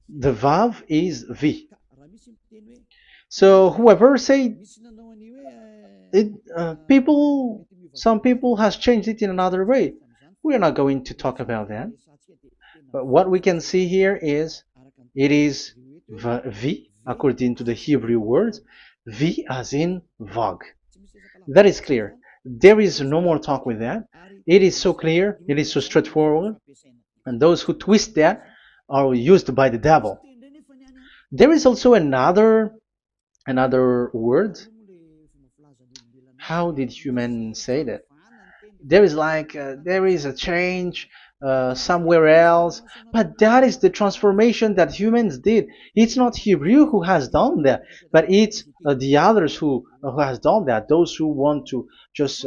The Vav is V. So whoever say it, some people has changed it in another way. We are not going to talk about that. But what we can see here is it is V according to the Hebrew words, V as in Vag. That is clear. There is no more talk with that. It is so clear. It is so straightforward. And those who twist that are used by the devil. There is also another word. How did human say that? There is there is a change somewhere else, but that is the transformation that humans did. It's not Hebrew who has done that, but it's the others who has done that. Those who want to just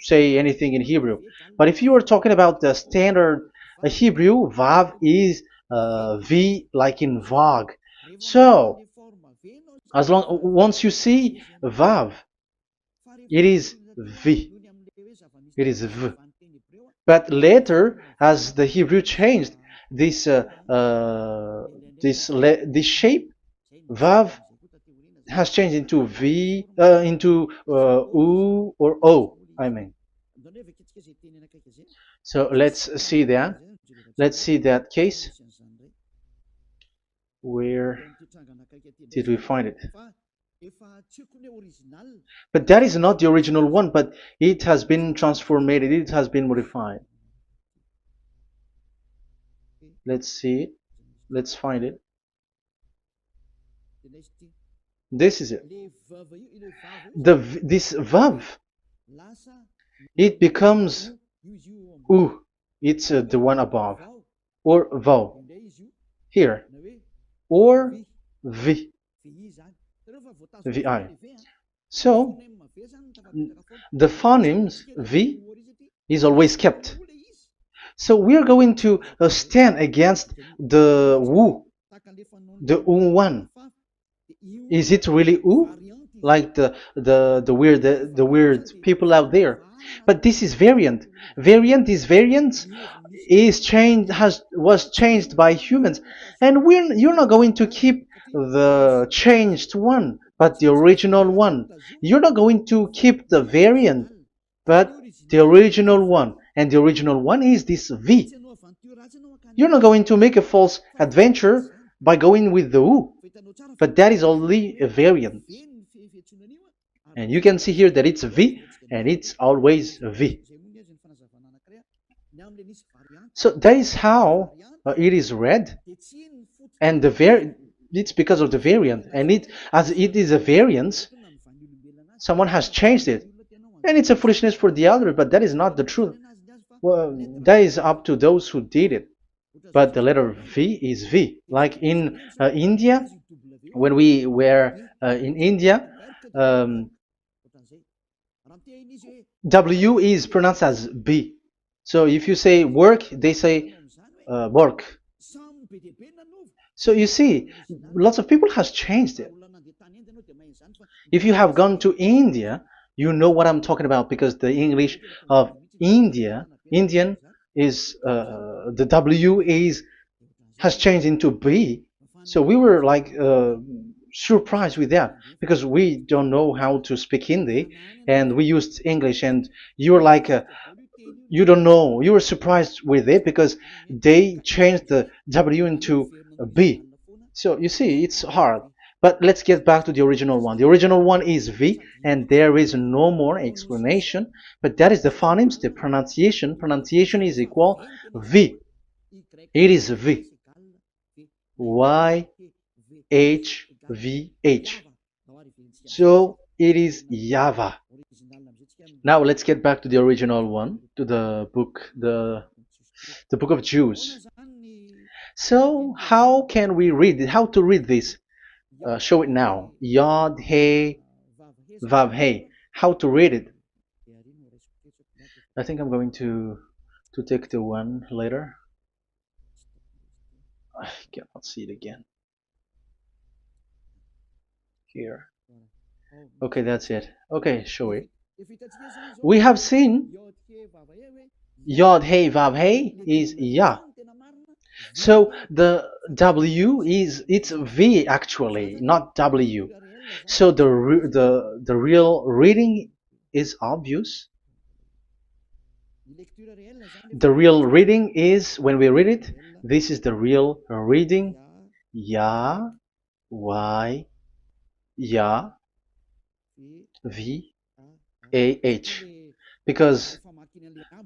say anything in Hebrew. But if you are talking about the standard Hebrew, Vav is V like in Vag. So as long once you see Vav, it is V. It is V. But later, as the Hebrew changed, this this shape, Vav, has changed into V, into U or O. I mean. So let's see that. Let's see that case. Where did we find it? But that is not the original one, but it has been transformed, it has been modified. Let's see it. Let's find it. This is it. This vav, it becomes u. It's the one above, or vau here, or v, vi. So the phonemes v is always kept. So we are going to stand against the wu, the u one. Is it really u? Like the weird people out there. But this is variant. Variance is changed was changed by humans, and you're not going to keep the changed one, but the original one. You're not going to keep the variant, but the original one, and the original one is this V. You're not going to make a false adventure by going with the U, but that is only a variant. And you can see here that it's V, and it's always V. So that is how it is read, and it's because of the variant, and as it is a variance, someone has changed it, and it's a foolishness for the other, but that is not the truth. Well, that is up to those who did it. But the letter V is V. Like in India, when we were in India, W is pronounced as B. So if you say work, they say work. So you see, lots of people has changed it. If you have gone to India, you know what I'm talking about, because the English of Indian is the W has changed into B. So we were like surprised with that, because we don't know how to speak Hindi, and we used English, and you're like you don't know. You were surprised with it because they changed the W into a B. So you see, it's hard. But let's get back to the original one. The original one is V, and there is no more explanation. But that is the phonemes, the pronunciation. Pronunciation is equal V. It is V. Y H V H. So it is YAHVAH. Now let's get back to the original one, to the book, the book of Jews. So how can we read it? How to read this? Show it now. Yod He Vav He. How to read it? I think I'm going to take the one later. I cannot see it again. Here. Okay, that's it. Okay, show it. We have seen Yod He Vav He is Yah. So the W is it's V actually, not W. So the real reading is obvious. The real reading is when we read it. This is the real reading. Ya, Y, Ya, V, A, H. Because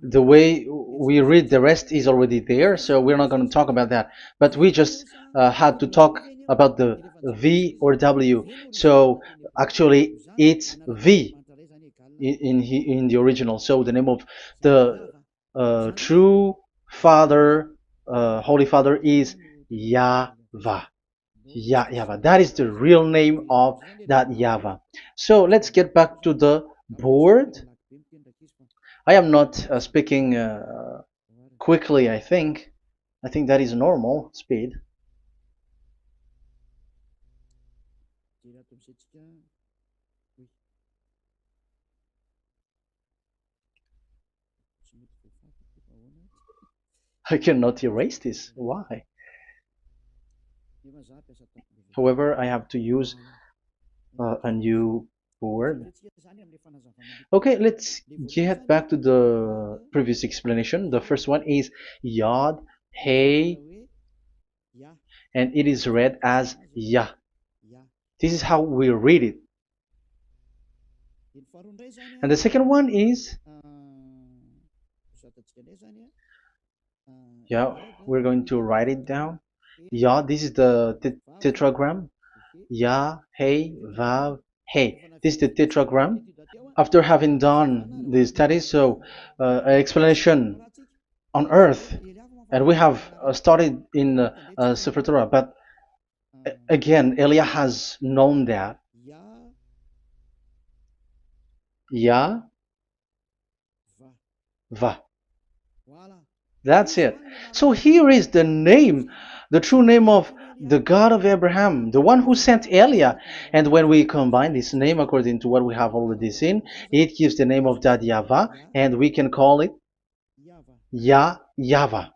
the way we read the rest is already there, so we're not going to talk about that. But we just had to talk about the V or W. So actually, it's V in the original. So the name of the true Father, Holy Father, is YAHVAH. YAHVAH. That is the real name of that YAHVAH. So let's get back to the board. I am not speaking quickly, I think. I think that is normal speed. I cannot erase this. Why? However, I have to use a new board. Okay, let's get back to the previous explanation. The first one is Yod, Hey, and it is read as Yah. This is how we read it. And the second one is, yeah, we're going to write it down. Yah, this is the tetragram. Yah, Hey, Vav, Hey. This is the tetragram. After having done the studies, so an explanation on earth, and we have started in Sefer Torah, but again, Elia has known that. Yah, Va. That's it. So here is the name, the true name of the God of Abraham, the one who sent Elia. And when we combine this name according to what we have already seen, it gives the name of that YAHVAH, and we can call it YAHVAH.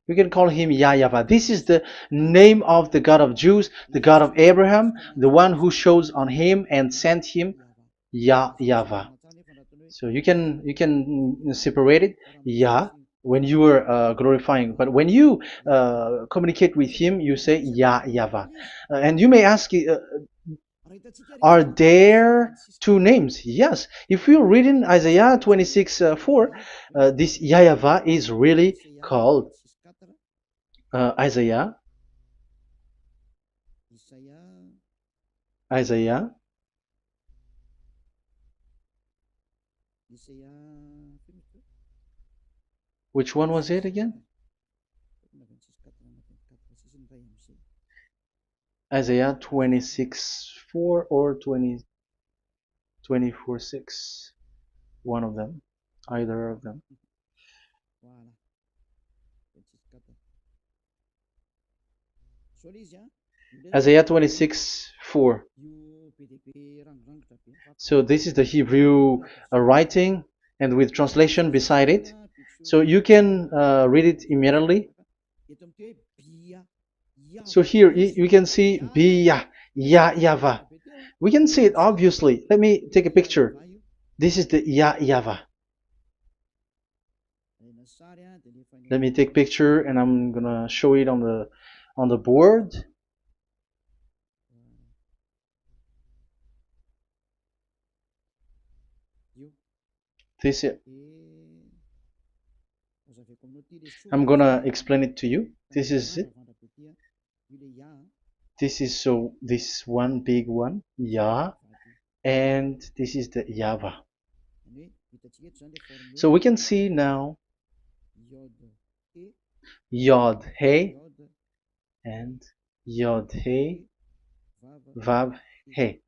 We can call him YAHVAH. This is the name of the God of Jews, the God of Abraham, the one who shows on him and sent him, YAHVAH. So you can separate it, Yah, when you are glorifying, but when you communicate with him, you say YAHVAH. And you may ask, are there two names? Yes. If you read in Isaiah 26:4, this YAHVAH is really called Isaiah, Isaiah, which one was it again? Isaiah 26:4 or 24:6, one of them, either of them. Isaiah 26:4. So this is the Hebrew writing, and with translation beside it. So you can read it immediately. So here you can see Biyah, YAHVAH. We can see it obviously. Let me take a picture. This is the YAHVAH. Let me take picture, and I'm gonna show it on the board. This is, I'm gonna explain it to you. This is it. This is so this one big one, Yah, and this is the YAHVAH. So we can see now Yod Hey and Yod Hey Vav Hey.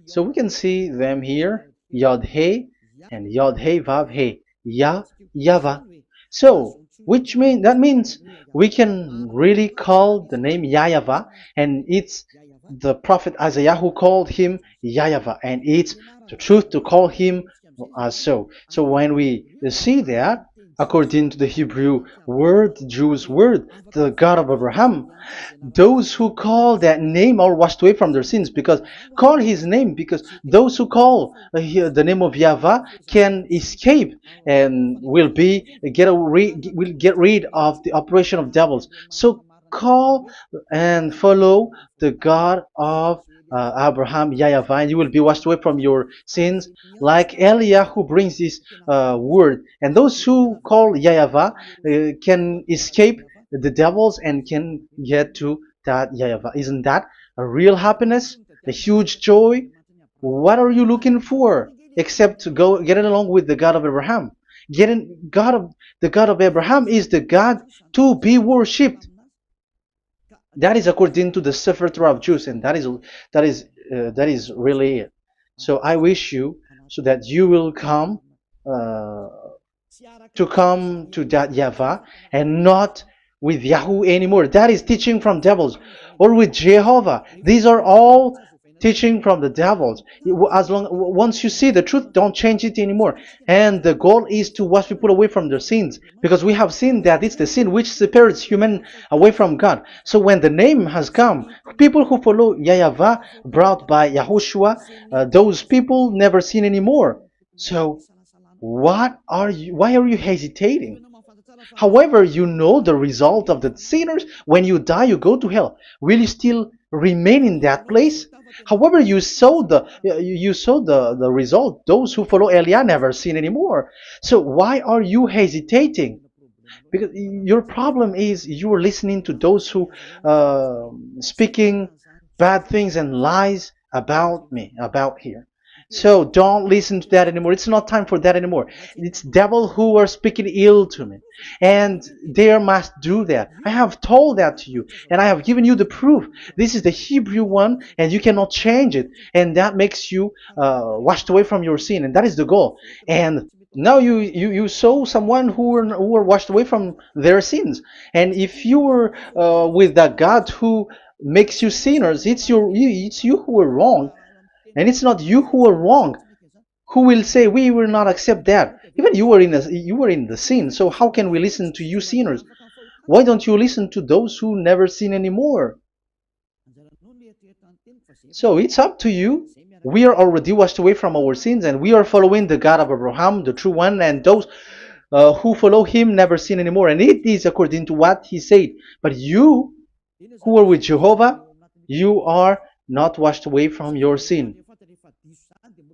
So we can see them here, Yod Hey and Yod Hey Vav Hey, YAHVAH. So that means we can really call the name YAHVAH, and it's the prophet Isaiah who called him YAHVAH, and it's the truth to call him as so. So when we see that, according to the Hebrew word, the Jewish word, the God of Abraham. Those who call that name are washed away from their sins, because call his name, because those who call the name of YAHVAH can escape and will get rid of the operation of devils. So call and follow the God of Abraham, YAHVAH, and you will be washed away from your sins, like Eliah who brings this word. And those who call YAHVAH can escape the devils and can get to that YAHVAH. Isn't that a real happiness, a huge joy? What are you looking for except to go getting along with the God of Abraham? The God of Abraham is the God to be worshipped. That is according to the Sefer Torah of Jews, and that is really it. So I wish you so that you will uh, come to that YAHVAH and not with Yahoo anymore. That is teaching from devils, or with Jehovah. These are all teaching from the devils. As long once you see the truth, don't change it anymore. And the goal is to wash people away from their sins, because we have seen that it's the sin which separates human away from God. So when the name has come, people who follow YAHVAH brought by YAHOSHUAH, those people never sin anymore. So why are you hesitating? However, you know the result of the sinners. When you die, you go to hell. Will you still remain in that place? However, you saw the result. Those who follow Eliah never sin anymore. So why are you hesitating? Because your problem is you are listening to those who speaking bad things and lies about me, about here. So don't listen to that anymore. It's not time for that anymore. It's devil who are speaking ill to me, and they must do that. I have told that to you, and I have given you the proof. This is the Hebrew one, and you cannot change it, and that makes you washed away from your sin, and that is the goal. And now you saw someone who were washed away from their sins, and if you were with that God who makes you sinners, it's you who are wrong, and it's not you who are wrong. Who will say we will not accept that? Even you were in the sin, so how can we listen to you sinners? Why don't you listen to those who never sin anymore? So it's up to you. We are already washed away from our sins, and we are following the God of Abraham, the true one, and those who follow him never sin anymore. And it is according to what he said. But you who are with Jehovah, you are not washed away from your sin.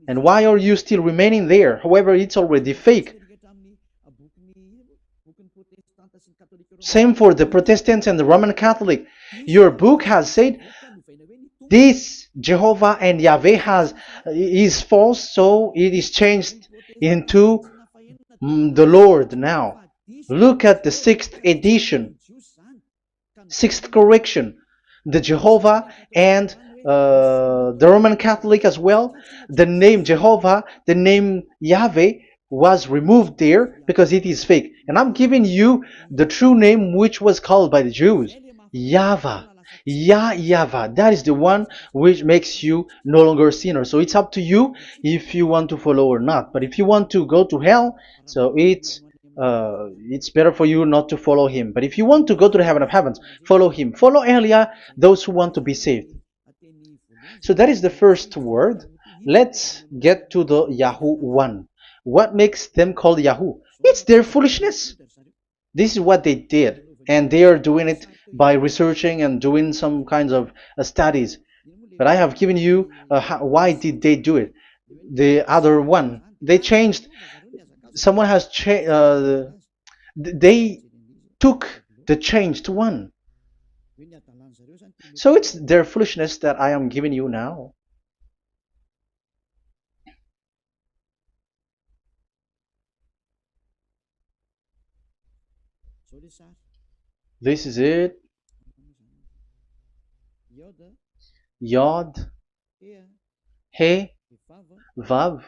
And why are you still remaining there? However, it's already fake. Same for the Protestants and the Roman Catholic. Your book has said this Jehovah and Yahweh is false, so it is changed into the Lord now. Look at the 6th edition, 6th correction. The Jehovah and the Roman Catholic as well. The name Jehovah, the name Yahweh was removed there because it is fake. And I'm giving you the true name which was called by the Jews, YAHVAH. YAHVAH. That is the one which makes you no longer a sinner. So it's up to you if you want to follow or not. But if you want to go to hell, so it's better for you not to follow him. But if you want to go to the heaven of heavens, follow him. Follow Eliah, those who want to be saved. So that is the first word. Let's get to the Yahoo one. What makes them called Yahoo? It's their foolishness. This is what they did, and they are doing it by researching and doing some kinds of studies. But I have given you why did they do it. The other one, they changed. Someone has changed. They took the changed one. So it's their foolishness that I am giving you now. This is it. Yod, He, Vav,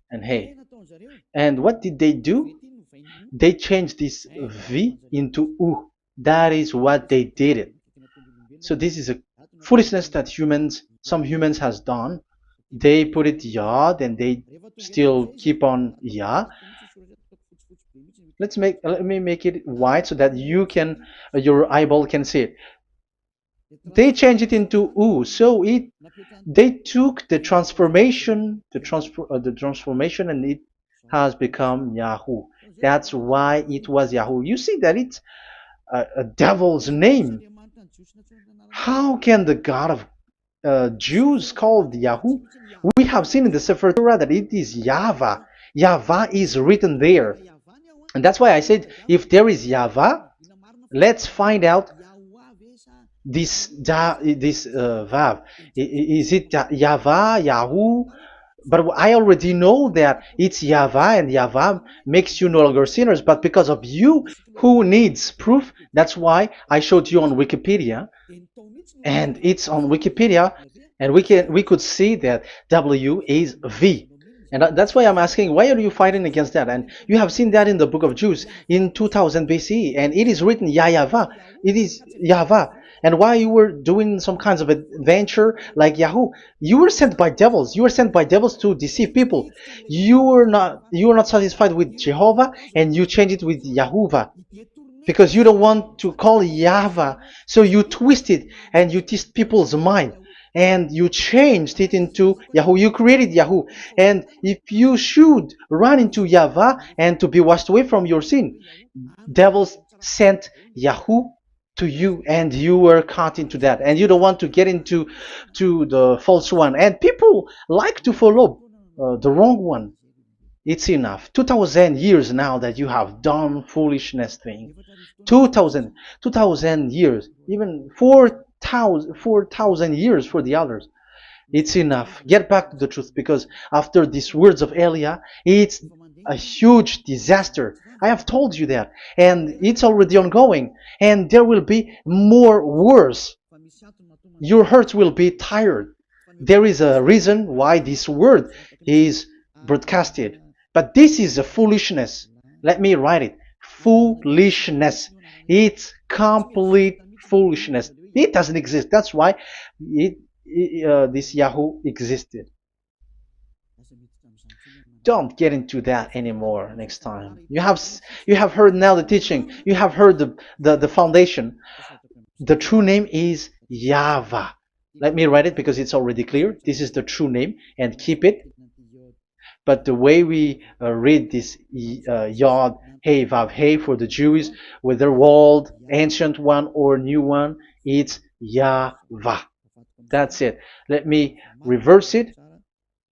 and He. And what did they do? They changed this V into U. That is what they did it. So this is a foolishness that some humans has done. They put it Yod and they still keep on Yah. Let me make it white so that you can your eyeball can see it. They changed it into U, so it they took the transformation, and it has become Yahoo. That's why it was Yahoo. You see that it's a devil's name. How can the God of Jews called Yahoo? We have seen in the Sefer Torah that it is YAHVAH. YAHVAH is written there. And that's why I said, if there is YAHVAH, let's find out this Vav. Is it YAHVAH, Yahoo? But I already know that it's YAHVAH, and YAHVAH makes you no longer sinners. But because of you, who needs proof? That's why I showed you on Wikipedia, and it's on Wikipedia, and we could see that W is V. And that's why I'm asking, why are you fighting against that? And you have seen that in the book of Jude in 2000 BCE, and it is written YAHVAH. It is YAHVAH. And why you were doing some kinds of adventure like Yahoo? You were sent by devils. You were sent by devils to deceive people. You were not satisfied with Jehovah, and you changed it with Yahuwah, because you don't want to call Yahvah. So you twist it and you twist people's mind, and you changed it into Yahoo. You created Yahoo. And if you should run into Yahvah and to be washed away from your sin, devils sent Yahoo to you, and you were caught into that, and you don't want to get into the false one. And people like to follow the wrong one. It's enough. 2000 years now that you have done foolishness thing. 2000 years, even 4,000 years for the others. It's enough. Get back to the truth, because after these words of Elia, it's a huge disaster. I have told you that, and it's already ongoing, and there will be more worse. Your heart will be tired. There is a reason why this word is broadcasted, but this is a foolishness. Let me write it. Foolishness. It's complete foolishness. It doesn't exist. That's why this Yahoo existed. Don't get into that anymore next time. You have heard now the teaching. You have heard the foundation. The true name is YAHVAH. Let me write it because it's already clear. This is the true name, and keep it. But the way we read this Yod, Hey, Vav, Hey for the Jews, whether old, ancient one or new one, it's YAHVAH. That's it. Let me reverse it.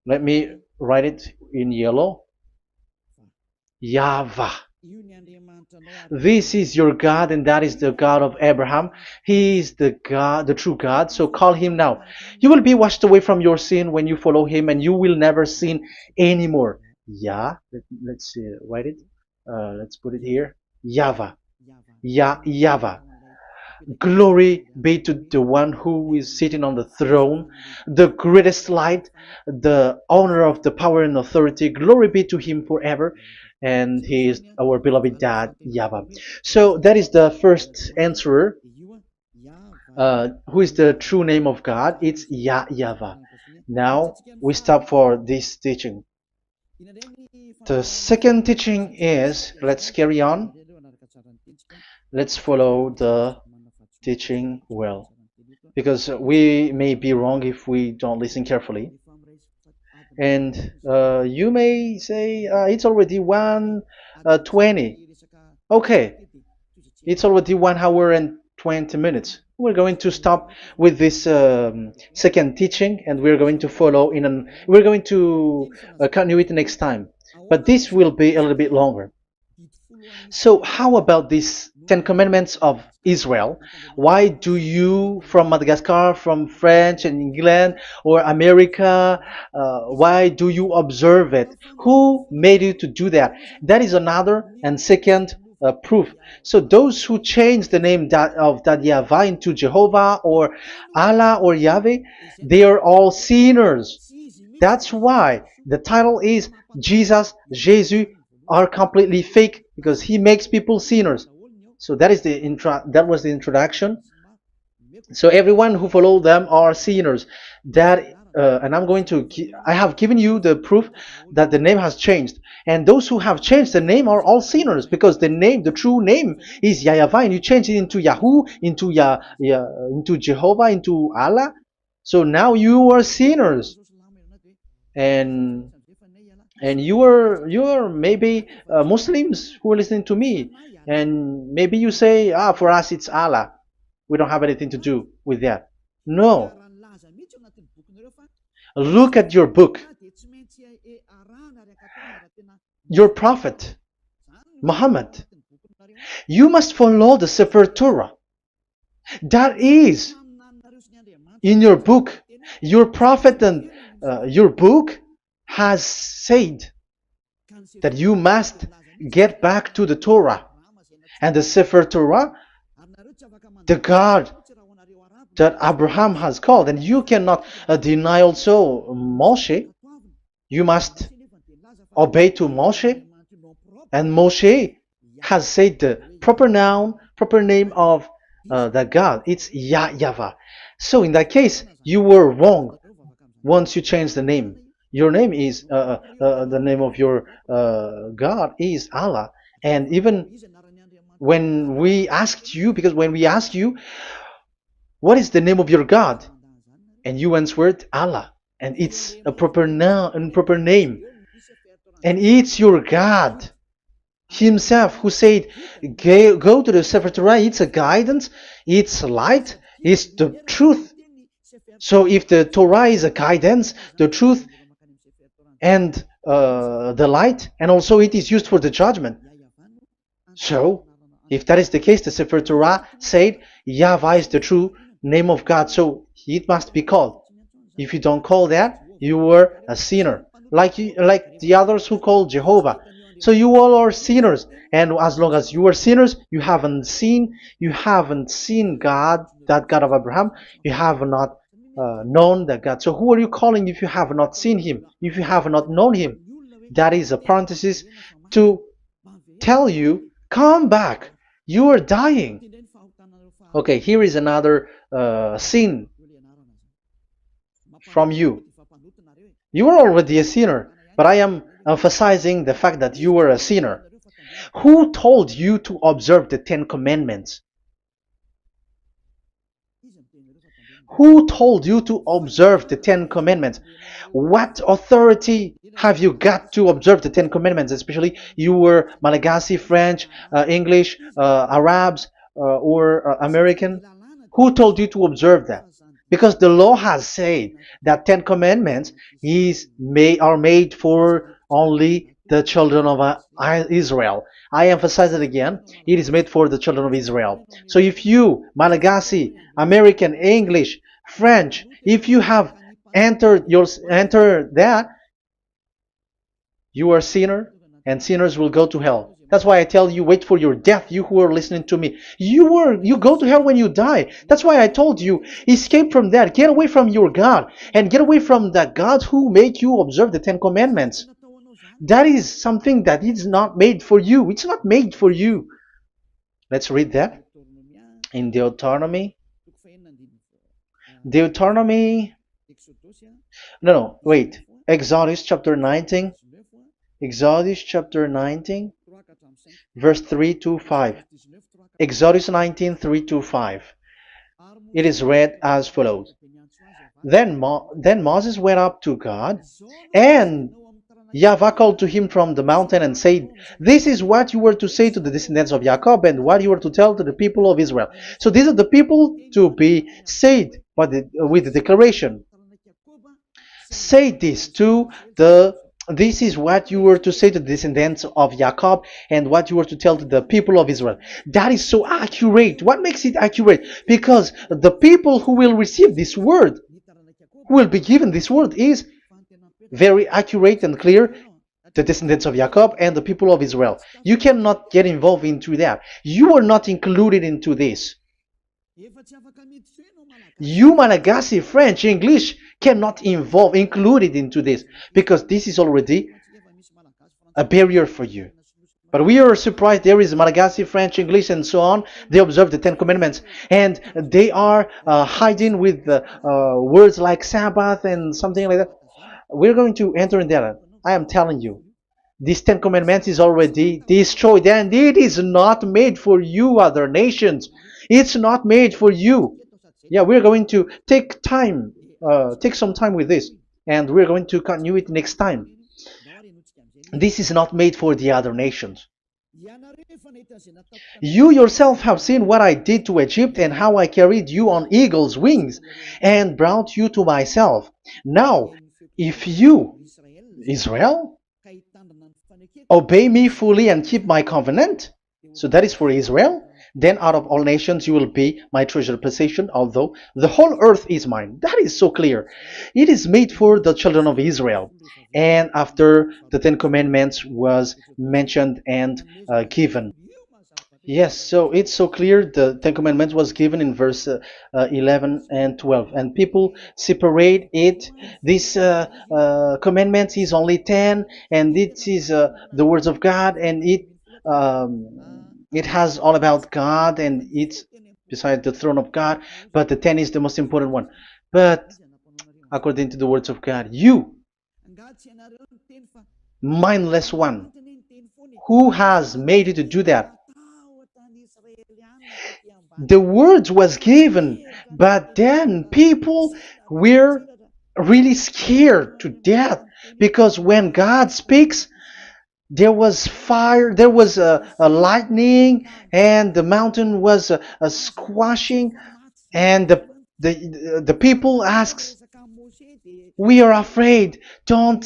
Let me write it in yellow. YAHVAH. This is your God, and that is the God of Abraham. He is the God, the true God. So call him now. You will be washed away from your sin when you follow him, and you will never sin anymore. Let's write it. Let's put it here. YAHVAH. YAHVAH. Glory be to the one who is sitting on the throne, the greatest light, the owner of the power and authority. Glory be to him forever. And he is our beloved dad, YAHVAH. So that is the first answer. Who is the true name of God? It's YAHVAH. Now we stop for this teaching. The second teaching is, let's carry on. Let's follow the teaching well, because we may be wrong if we don't listen carefully. And you may say it's already 1:20. Okay, it's already 1 hour and 20 minutes. We're going to stop with this second teaching, and we're going to follow we're going to continue it next time. But this will be a little bit longer. So how about these 10 commandments of Israel? Why do you from Madagascar, from France and England or America, why do you observe it? Who made you to do that? That is another and second proof. So those who change the name of that Yahvah into Jehovah or Allah or Yahweh, they are all sinners. That's why the title is Jesus are completely fake, because he makes people sinners. So that is that was the introduction. So everyone who follow them are sinners. That and I'm going to, I have given you the proof that the name has changed. And those who have changed the name are all sinners, because the name, the true name is YAHVAH, and you change it into Yahoo, into into Jehovah, into Allah. So now you are sinners, and you are maybe Muslims who are listening to me, and maybe you say, ah, for us it's Allah. We don't have anything to do with that. No, look at your book. Your prophet, Muhammad. You must follow the Sefer Torah. That is in your book. Your prophet and your book has said that you must get back to the Torah. And the Sefer Torah, the God that Abraham has called. And you cannot deny also Moshe. You must obey to Moshe. And Moshe has said the proper noun, proper name of the God. It's YAHVAH. So in that case, you were wrong once you change the name. Your name is, the name of your God is Allah. And even when we asked you, because when we asked you, what is the name of your God? And you answered Allah. And it's a proper noun and proper name. And it's your God Himself who said, go to the Sefer Torah. It's a guidance, it's light, it's the truth. So if the Torah is a guidance, the truth, and the light, and also it is used for the judgment. So if that is the case, the Sefer Torah said YAHVAH is the true name of God, so it must be called. If you don't call that, you were a sinner, like the others who call Jehovah. So you all are sinners, and as long as you are sinners, you haven't seen God, that God of Abraham. You have not known that God. So who are you calling if you have not seen Him? If you have not known Him? That is a parenthesis to tell you, come back. You are dying. Okay, here is another sin from you. You are already a sinner, but I am emphasizing the fact that you were a sinner. Who told you to observe the 10 Commandments? Who told you to observe the 10 Commandments? What authority have you got to observe the 10 Commandments? Especially you were Malagasy, French, English, Arabs, or American. Who told you to observe that? Because the law has said that 10 Commandments are made for only the children of Israel. I emphasize it again. It is made for the children of Israel. So if you, Malagasy, American, English, French, if you have entered that, you are a sinner, and sinners will go to hell. That's why I tell you, wait for your death, you who are listening to me. You go to hell when you die. That's why I told you, escape from that. Get away from your God, and get away from the God who make you observe the 10 Commandments. That is something that is not made for you. It's not made for you. Let's read that in Deuteronomy. Exodus chapter 19. Exodus chapter 19, verse 3 to 5. Exodus 19, 3 to 5. It is read as follows. Then Moses went up to God, and YAHVAH called to him from the mountain and said, this is what you were to say to the descendants of Jacob, and what you were to tell to the people of Israel. So these are the people to be saved with the declaration. Say this this is what you were to say to the descendants of Jacob, and what you were to tell to the people of Israel. That is so accurate. What makes it accurate? Because the people who will receive this word, who will be given this word, is very accurate and clear, the descendants of Jacob and the people of Israel. You cannot get involved into that. You are not included into this. You, Malagasy, French, English, cannot included into this, because this is already a barrier for you. But we are surprised there is Malagasy, French, English, and so on. They observe the Ten Commandments, and they are hiding with words like Sabbath and something like that. We're going to enter in there. I am telling you, this Ten Commandments is already destroyed, and it is not made for you, other nations. It's not made for you. Yeah, we're going to take some time with this, and we're going to continue it next time. This is not made for the other nations. You yourself have seen what I did to Egypt and how I carried you on eagle's wings and brought you to myself. Now, if you, Israel, obey me fully and keep my covenant, so that is for Israel, then out of all nations you will be my treasured possession, although the whole earth is mine. That is so clear. It is made for the children of Israel. And after the Ten Commandments was mentioned and given. Yes, so it's so clear. The Ten Commandments was given in verse 11 and 12, and people separate it. This commandment is only 10, and it is the words of God, and it has all about God, and it's beside the throne of God. But the 10 is the most important one. But according to the words of God, you, mindless one, who has made you to do that? The words was given, but then people were really scared to death because when God speaks, there was fire, there was a lightning, and the mountain was a squashing, and the people asks, "We are afraid. Don't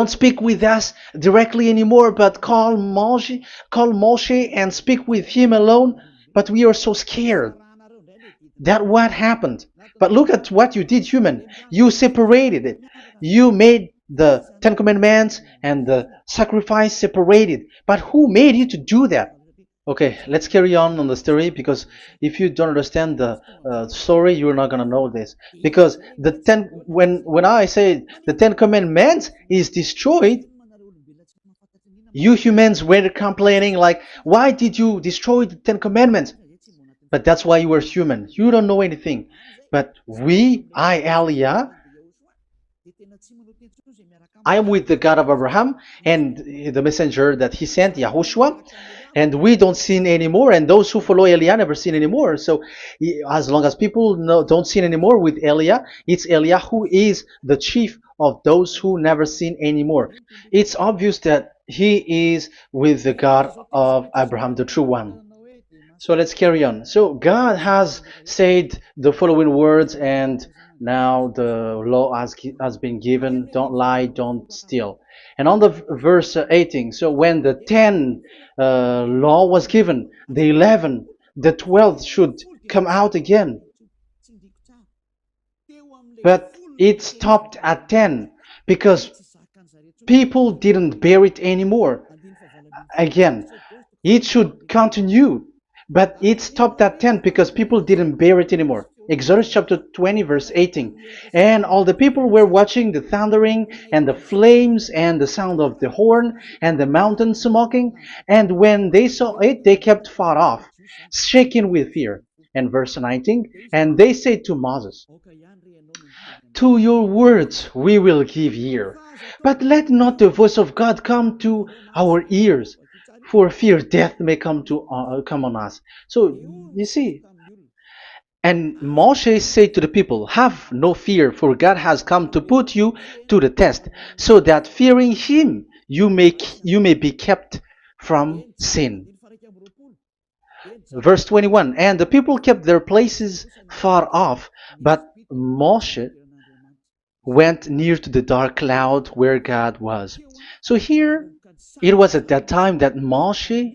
speak with us directly anymore, but call Moshe and speak with him alone." But we are so scared. That what happened. But look at what you did, human. You separated it. You made the Ten Commandments and the sacrifice separated. But who made you to do that? Okay, let's carry on the story, because if you don't understand the story, you're not gonna know this. Because when I say the Ten Commandments is destroyed, you humans were complaining like, why did you destroy the Ten Commandments? But that's why you were human. You don't know anything. But Elia, I am with the God of Abraham and the messenger that he sent, YAHOSHUAH, and we don't sin anymore, and those who follow Elia never sin anymore. So as long as people don't sin anymore with Elia, it's Elia who is the chief of those who never sin anymore. It's obvious that he is with the God of Abraham, the true one. So let's carry on. So God has said the following words, and now the law has been given. Don't lie, don't steal. And on the verse 18, so when the 10 law was given, the 11, the 12th should come out again. But it stopped at 10 because people didn't bear it anymore. Again, it should continue. But it stopped at 10 because people didn't bear it anymore. Exodus chapter 20 verse 18. And all the people were watching the thundering and the flames and the sound of the horn and the mountain smoking. And when they saw it, they kept far off, shaking with fear. And verse 19. And they said to Moses, "To your words we will give ear, but let not the voice of God come to our ears, for fear death may come on us." So you see, and Moshe said to the people, "Have no fear, for God has come to put you to the test, so that fearing Him you may be kept from sin." Verse 21. And the people kept their places far off, but Moshe went near to the dark cloud where God was. So here, it was at that time that Moshe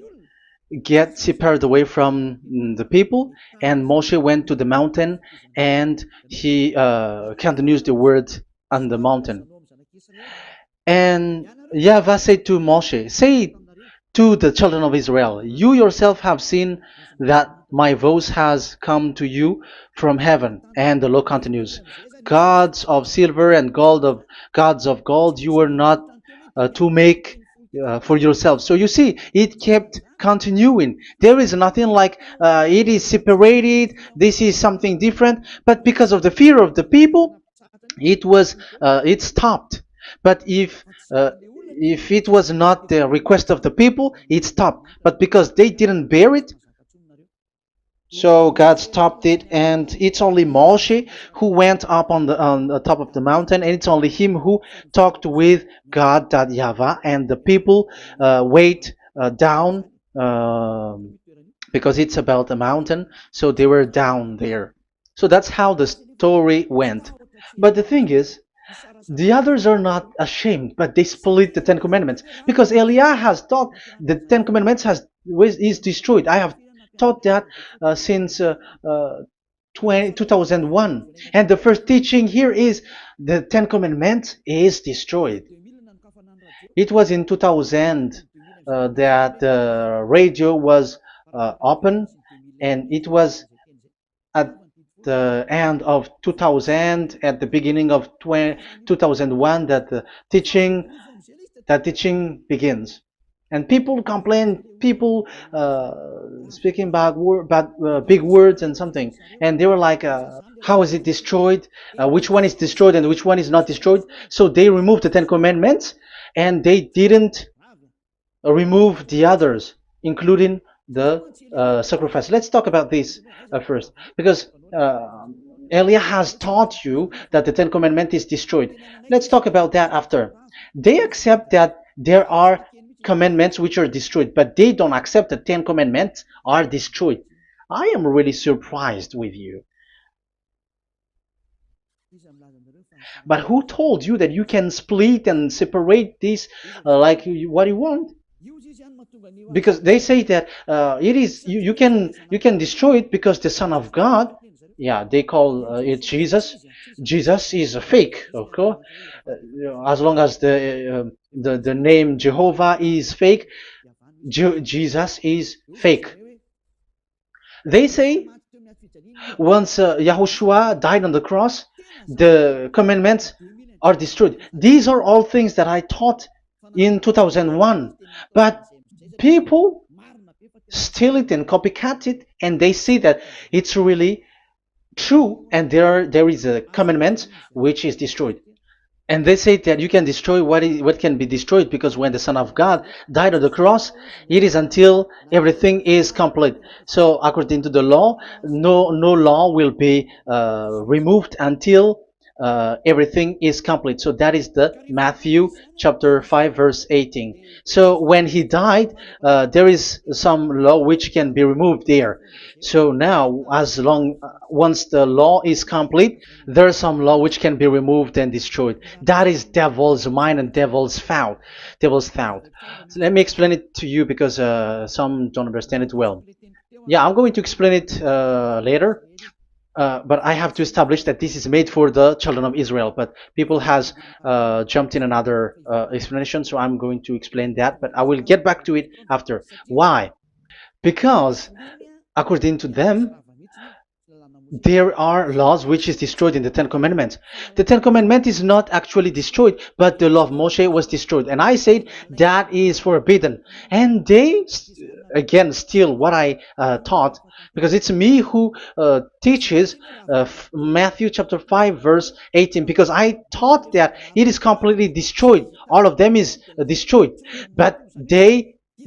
get separated away from the people, and Moshe went to the mountain, and he continues the word on the mountain. And YAHVAH said to Moshe, "Say to the children of Israel, you yourself have seen that my voice has come to you from heaven." And the law continues, "Gods of silver and gods of gold you were not to make for yourself. So you see, it kept continuing. There is nothing like it is separated. This is something different. But because of the fear of the people, it stopped. But if it was not the request of the people, it stopped. But because they didn't bear it, so God stopped it, and it's only Moshe who went up on the top of the mountain, and it's only him who talked with God, that Yahweh, and the people wait down, because it's about a mountain, so they were down there. So that's how the story went. But the thing is, the others are not ashamed, but they split the Ten Commandments, because Eliah has taught the Ten Commandments is destroyed. I have taught that since 2001, and the first teaching here is the Ten Commandments is destroyed. It was in 2000 that the radio was open, and it was at the end of 2000, at the beginning of 2001, that the teaching begins. And people complain, people speaking big words and something, and they were like, how is it destroyed, which one is destroyed and which one is not destroyed. So they removed the Ten Commandments, and they didn't remove the others, including the sacrifice. Let's talk about this first, because Elia has taught you that the Ten Commandments is destroyed. Let's talk about that after. They accept that there are commandments which are destroyed, but they don't accept the Ten Commandments are destroyed. I am really surprised with you. But who told you that you can split and separate this like what you want? Because they say that it is you can destroy it because the Son of God, yeah, they call it Jesus. Jesus is a fake, okay? As long as the name Jehovah is fake, Jesus is fake. They say once Yahushua died on the cross, the commandments are destroyed. These are all things that I taught in 2001, but people steal it and copycat it, and they see that it's really true, and there is a commandment which is destroyed. And they say that you can destroy what can be destroyed, because when the Son of God died on the cross, it is until everything is complete. So according to the law, no law will be removed until everything is complete. So that is the Matthew chapter 5 verse 18. So when he died, there is some law which can be removed there. So now, once the law is complete, there is some law which can be removed and destroyed. That is devil's mind and devil's thought. So let me explain it to you, because some don't understand it well. Yeah, I'm going to explain it later. But I have to establish that this is made for the children of Israel. But people has jumped in another explanation, so I'm going to explain that. But I will get back to it after. Why? Because according to them, there are laws which is destroyed in the Ten Commandments. The Ten Commandment is not actually destroyed, but the law of Moshe was destroyed. And I said that is forbidden. And they, again, steal what I taught, because it's me who teaches Matthew chapter 5 verse 18, because I taught that it is completely destroyed. All of them is destroyed. But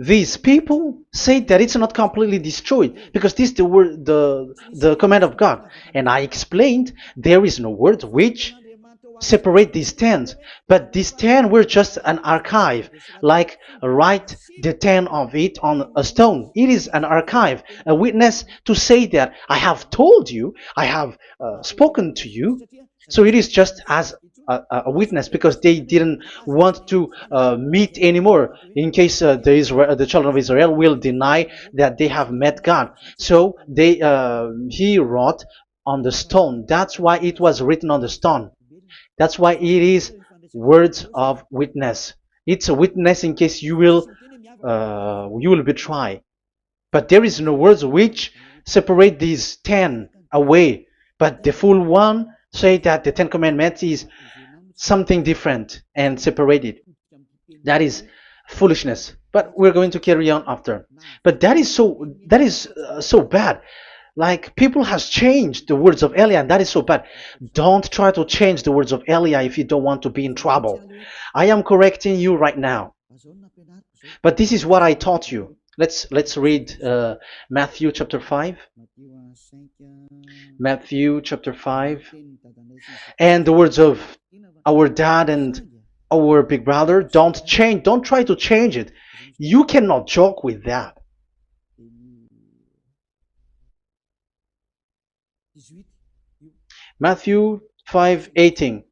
these people say that it's not completely destroyed, because this is the command of God. And I explained there is no word which separate these 10, but these 10 were just an archive, like write the 10 of it on a stone. It is an archive, a witness to say that I have told you, I have spoken to you. So it is just as a witness, because they didn't want to meet anymore, in case the children of Israel will deny that they have met God. So he wrote on the stone. That's why it was written on the stone. That's why it is words of witness. It's a witness in case you will betray. But there is no words which separate these 10 away. But the full one say that the 10 Commandments is something different and separated. That is foolishness. But we're going to carry on after. But that is so bad. Like people has changed the words of Elia, and that is so bad. Don't try to change the words of Elia if you don't want to be in trouble. I am correcting you right now. But this is what I taught you. Let's read Matthew chapter 5. Matthew chapter 5. And the words of our dad and our big brother, don't try to change it. You cannot joke with that. Matthew 5:18.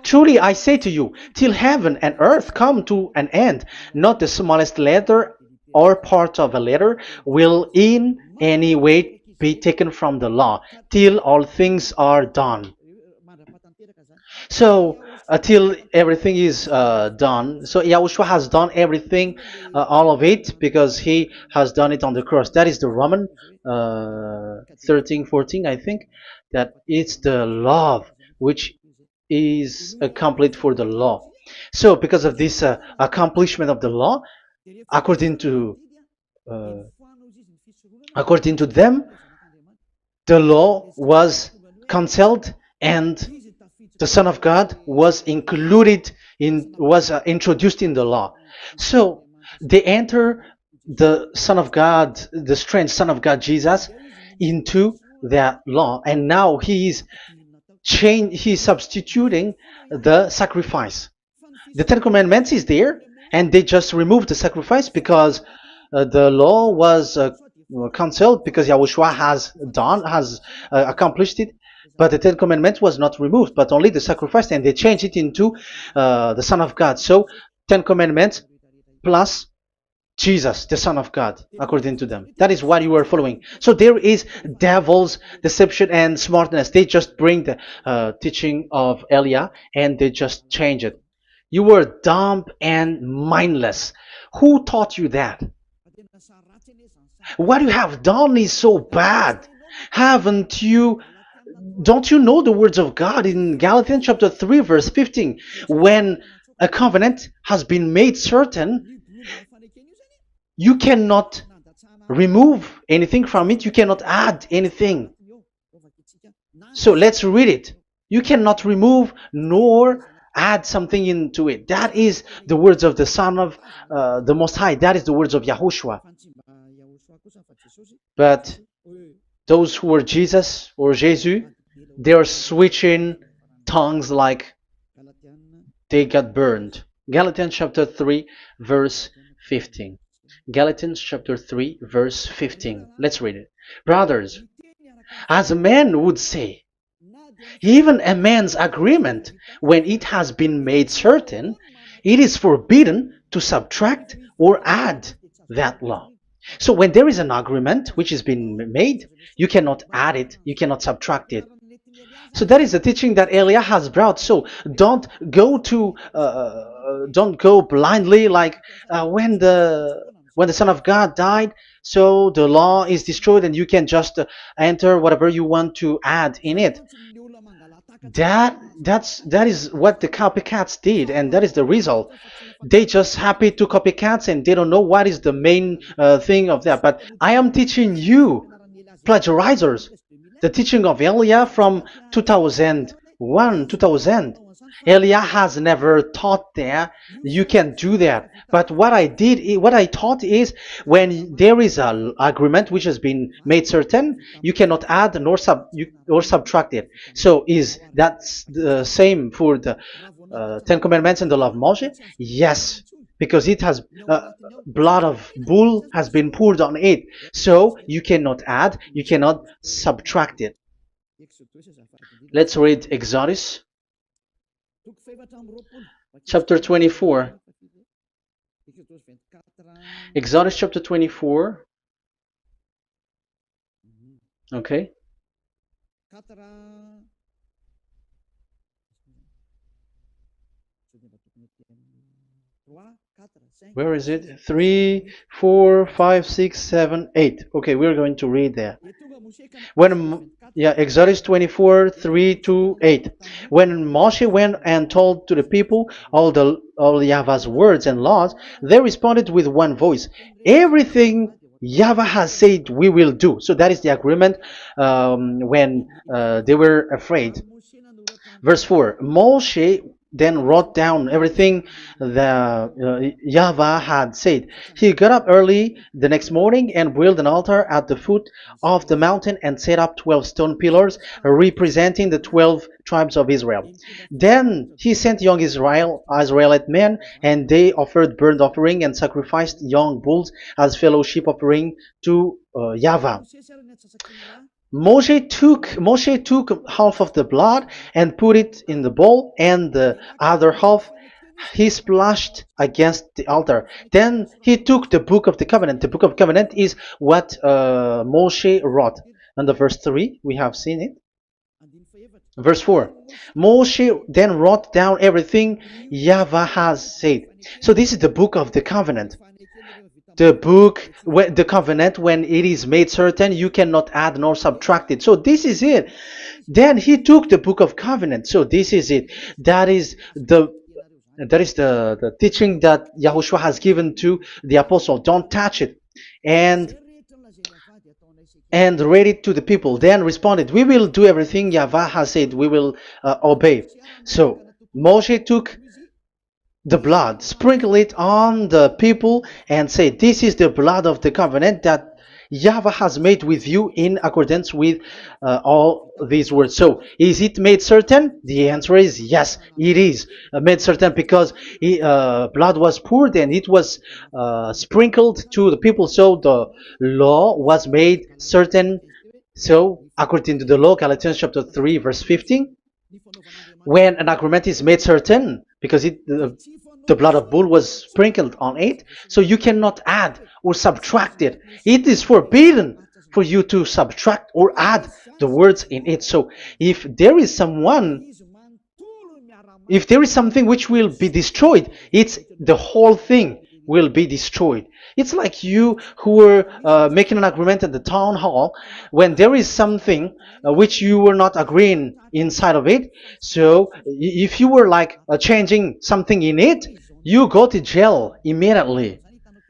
Truly I say to you, till heaven and earth come to an end, not the smallest letter or part of a letter will in any way be taken from the law, till all things are done. So until everything is done, so Yahushua has done everything, all of it, because he has done it on the cross. That is the Roman 13, 14, I think, that it's the love which is complete for the law. So because of this accomplishment of the law, according to uh, according to them, the law was cancelled and the Son of God was included in was introduced in the law. So they enter the Son of God, the strange Son of God Jesus, into that law, and now he's substituting the sacrifice. The Ten Commandments is there, and they just removed the sacrifice because the law was cancelled because Yahushua has accomplished it. But the Ten Commandments was not removed, but only the sacrifice, and they changed it into the Son of God. So Ten Commandments plus Jesus, the Son of God, according to them. That is what you are following. So there is devil's deception and smartness. They just bring the teaching of Elia and they just change it. You were dumb and mindless. Who taught you that? What you have done is so bad. Haven't you? Don't you know the words of God in Galatians chapter 3, verse 15? When a covenant has been made certain, you cannot remove anything from it, you cannot add anything. So let's read it. You cannot remove nor add something into it. That is the words of the Son of the Most High. That is the words of Yahushua. But those who were Jesus or Jesus, they are switching tongues like they got burned. Galatians chapter 3, verse 15. Galatians chapter 3, verse 15. Let's read it. Brothers, as a man would say, even a man's agreement, when it has been made certain, it is forbidden to subtract or add that law. So when there is an agreement which has been made, you cannot add it, you cannot subtract it. So that is the teaching that Elia has brought. So don't go blindly like when the Son of God died. So the law is destroyed, and you can just enter whatever you want to add in it. That is what the copycats did, and that is the result. They just happy to copycats, and they don't know what is the main thing of that. But I am teaching you, plagiarizers, the teaching of Elia from 2001, 2000. Elia has never taught that you can do that. But what I taught is when there is an agreement which has been made certain, you cannot add or subtract it. So is that the same for the Ten Commandments and the law of Moshe? Yes, because it has blood of bull has been poured on it. So you cannot add, you cannot subtract it. Let's read Exodus chapter 24. Exodus chapter 24. Okay. Where is it? 3, 4, 5, 6, 7, 8. Okay, we're going to read there. Yeah, Exodus 24, 3 to 8. When Moshe went and told to the people all Yahweh's words and laws, they responded with one voice. Everything Yahweh has said we will do. So that is the agreement when they were afraid. Verse 4, Moshe then wrote down everything the Yahweh had said. He got up early the next morning and built an altar at the foot of the mountain and set up 12 stone pillars representing the 12 tribes of Israel. Then he sent young Israelite men, and they offered burnt offering and sacrificed young bulls as fellowship offering to Yahweh. Moshe took half of the blood and put it in the bowl, and the other half he splashed against the altar. Then he took the book of the covenant. The book of covenant is what Moshe wrote. And the verse 3, we have seen it. Verse 4, Moshe then wrote down everything Yahweh has said. So this is the book of the covenant. The covenant, when it is made certain, you cannot add nor subtract it. So this is it. Then he took the book of covenant. So this is it. That is the teaching that Yahushua has given to the apostle. Don't touch it. And read it to the people. Then responded, we will do everything Yahweh has said. We will obey. So Moshe took the blood, sprinkle it on the people, and say, this is the blood of the covenant that Yahweh has made with you in accordance with all these words. So, is it made certain? The answer is yes, it is made certain, because blood was poured and it was sprinkled to the people. So the law was made certain. So, according to the law, Galatians chapter 3, verse 15, when an agreement is made certain, because the blood of bull was sprinkled on it, so you cannot add or subtract it. It is forbidden for you to subtract or add the words in it. So if there is something which will be destroyed, it's the whole thing will be destroyed. It's like you who were making an agreement at the town hall, when there is something which you were not agreeing inside of it. So if you were like changing something in it, you go to jail immediately.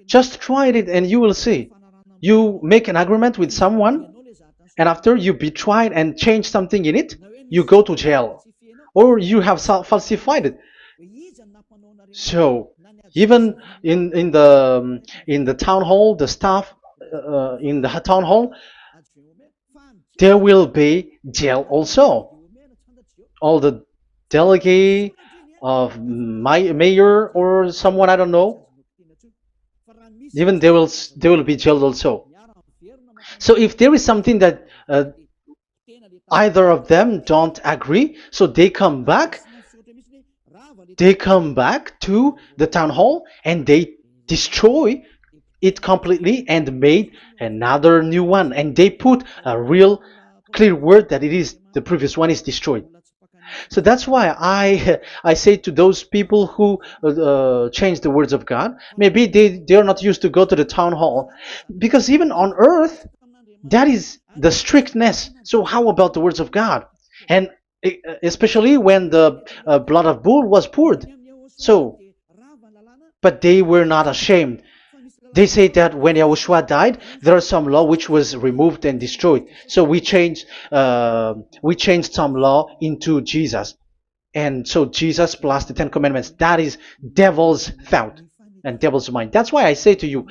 Just try it and you will see. You make an agreement with someone, and after you betrayed and change something in it, you go to jail, or you have falsified it. So even in the town hall, the staff in the town hall, there will be jail also. All the delegate of mayor or someone, I don't know, even they will be jailed also. So if there is something that either of them don't agree, so they come back to the town hall and they destroy it completely and made another new one, and they put a real clear word that it is the previous one is destroyed. So that's why I say to those people who change the words of God, maybe they are not used to go to the town hall, because even on earth that is the strictness. So how about the words of God? And especially when the blood of bull was poured. So, but they were not ashamed. They say that when Yahushua died, there are some law which was removed and destroyed. So we changed some law into Jesus, and so Jesus plus the Ten Commandments. That is devil's thought and devil's mind. That's why I say to you,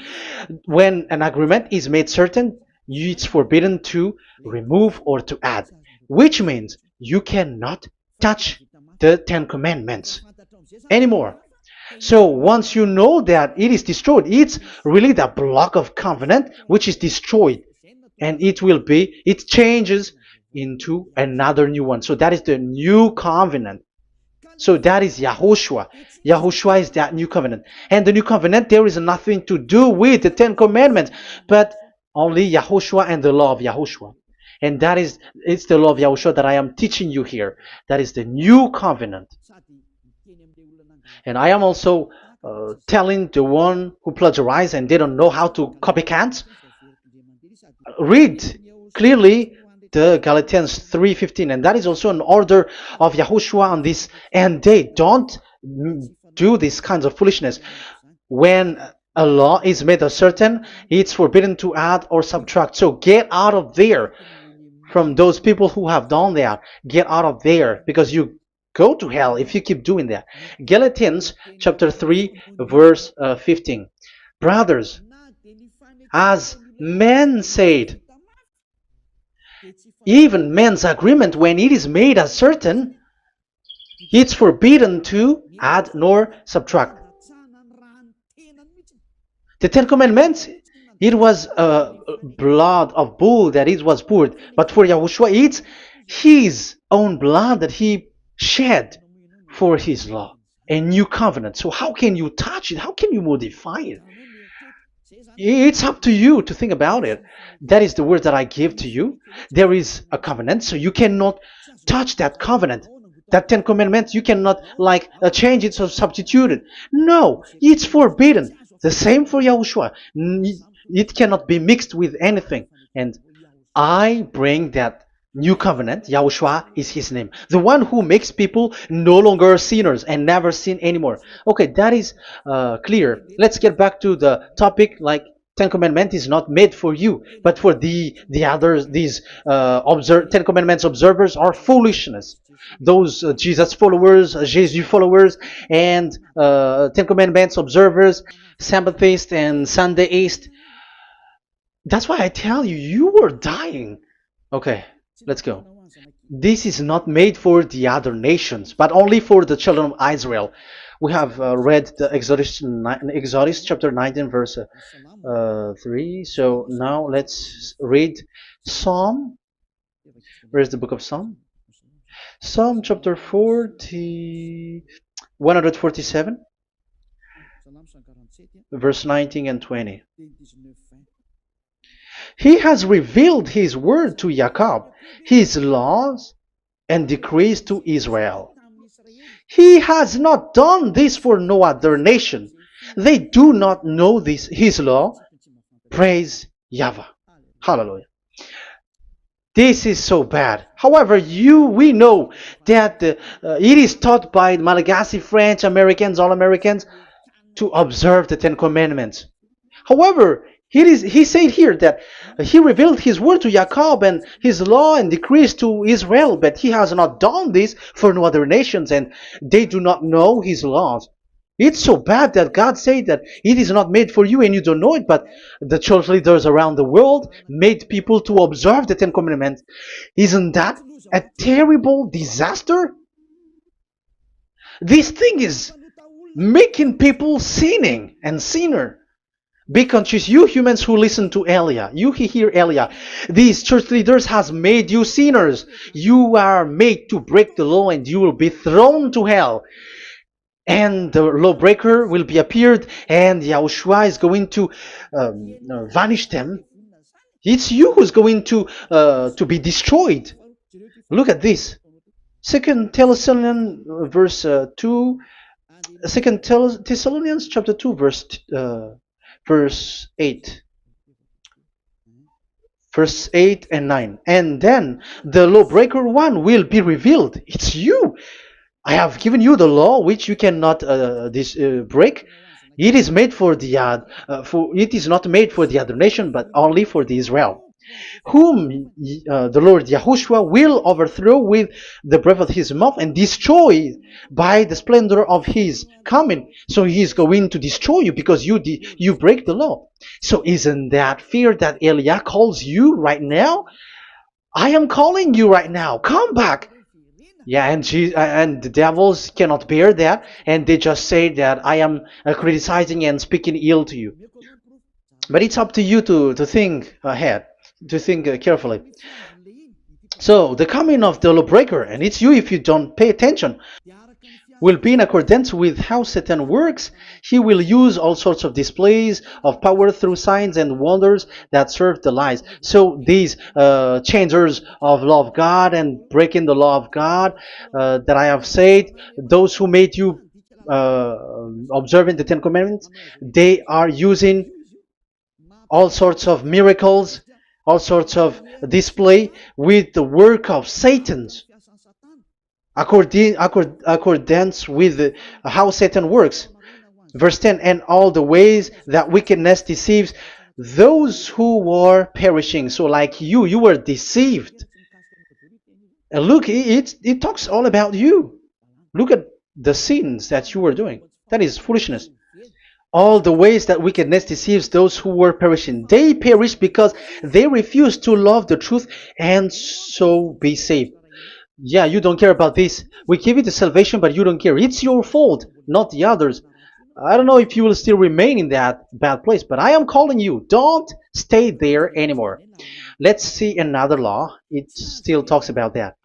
when an agreement is made certain, it's forbidden to remove or to add, which means you cannot touch the Ten Commandments anymore. So once you know that it is destroyed, it's really the block of covenant which is destroyed, and it changes into another new one. So that is the new covenant. So that is Yahushua. Yahushua is that new covenant. And the new covenant, there is nothing to do with the Ten Commandments, but only Yahushua and the law of Yahushua. And it's the law of Yahushua that I am teaching you here. That is the new covenant. And I am also telling the one who plagiarize and they don't know how to copycat, read clearly the Galatians 3:15, and that is also an order of Yahushua on this end day. Don't do these kinds of foolishness. When a law is made certain, it's forbidden to add or subtract. So get out of there from those people who have done that. Get out of there, because you go to hell if you keep doing that. Galatians chapter 3 verse 15. Brothers, as men said, even men's agreement, when it is made as certain, it's forbidden to add nor subtract. The Ten Commandments, it was blood of bull that it was poured, but for Yahushua, it's his own blood that he shed for his law, a new covenant. So how can you touch it? How can you modify it? It's up to you to think about it. That is the word that I give to you. There is a covenant, so you cannot touch that covenant. That Ten Commandments, you cannot change it or substitute it. No, it's forbidden. The same for Yahushua. It cannot be mixed with anything. And I bring that new covenant. Yahushua is his name. The one who makes people no longer sinners and never sin anymore. Okay, that is clear. Let's get back to the topic. Ten Commandments is not made for you, but for the others. These Ten Commandments observers are foolishness. Those Jesus followers, Jesus followers, and Ten Commandments observers, Sabbathists and Sundayist. That's why I tell you, you were dying. Okay, let's go. This is not made for the other nations, but only for the children of Israel. We have read the Exodus chapter 19 verse 3. So now let's read Psalm. Where's the book of Psalm? Psalm chapter 147, verse 19 and 20. He has revealed his word to Jacob, his laws and decrees to Israel. He has not done this for no other nation. They do not know this, his law. Praise YAHVAH. Hallelujah. This is so bad. However, we know that it is taught by Malagasy, French, Americans, all Americans, to observe the Ten Commandments. However, he said here that he revealed his word to Jacob and his law and decrees to Israel, but he has not done this for no other nations, and they do not know his laws. It's so bad that God said that it is not made for you and you don't know it, but the church leaders around the world made people to observe the Ten Commandments. Isn't that a terrible disaster? This thing is making people sinning and sinner. Be conscious, you humans who listen to Elia, you hear Elia. These church leaders has made you sinners. You are made to break the law and you will be thrown to hell. And the lawbreaker will be appeared, and Yahushua is going to vanish them. It's you who's going to be destroyed. Look at this. 2 Thessalonians verse 2. 2 Thessalonians chapter 2 verse 8. Verse 8 and 9. And then the lawbreaker one will be revealed. It's you. I have given you the law which you cannot break. It is made for the it is not made for the other nation, but only for the Israel, whom the Lord Yahushua will overthrow with the breath of his mouth and destroy by the splendor of his coming. So he is going to destroy you because you break the law. So isn't that fear that Elia calls you right now? I am calling you right now. Come back. Yeah, and the devils cannot bear that, and they just say that I am criticizing and speaking ill to you. But it's up to you to think ahead, to think carefully. So the coming of the lawbreaker, and it's you if you don't pay attention. will be in accordance with how Satan works. He will use all sorts of displays of power through signs and wonders that serve the lies. So these changers of law of God and breaking the law of God that I have said, those who made you uh, observing the Ten Commandments, they are using all sorts of miracles, all sorts of display with the work of Satan's accordance with how Satan works. Verse 10, and all the ways that wickedness deceives those who were perishing. So like you were deceived. And look, it talks all about you. Look at the sins that you were doing. That is foolishness. All the ways that wickedness deceives those who were perishing. They perish because they refuse to love the truth and so be saved. Yeah, you don't care about this. We give you the salvation, but you don't care. It's your fault, not the others. I don't know if you will still remain in that bad place, but I am calling you. Don't stay there anymore. Let's see another law. It still talks about that.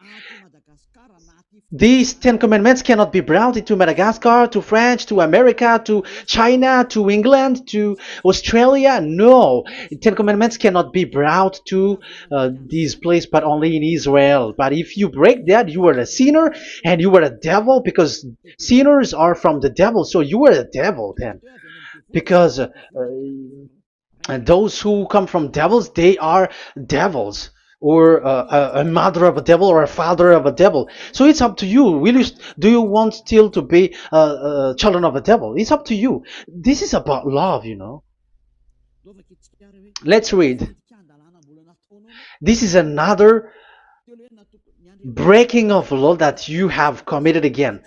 These Ten Commandments cannot be brought into Madagascar, to France, to America, to China, to England, to Australia. No, Ten Commandments cannot be brought to these places, but only in Israel. But if you break that, you are a sinner and you are a devil, because sinners are from the devil. So you are a devil then, because and those who come from devils, they are devils, or a mother of a devil, or a father of a devil. So it's up to you. Do you want still to be children of a devil? It's up to you. This is about love, you know. Let's read. This is another breaking of law that you have committed again.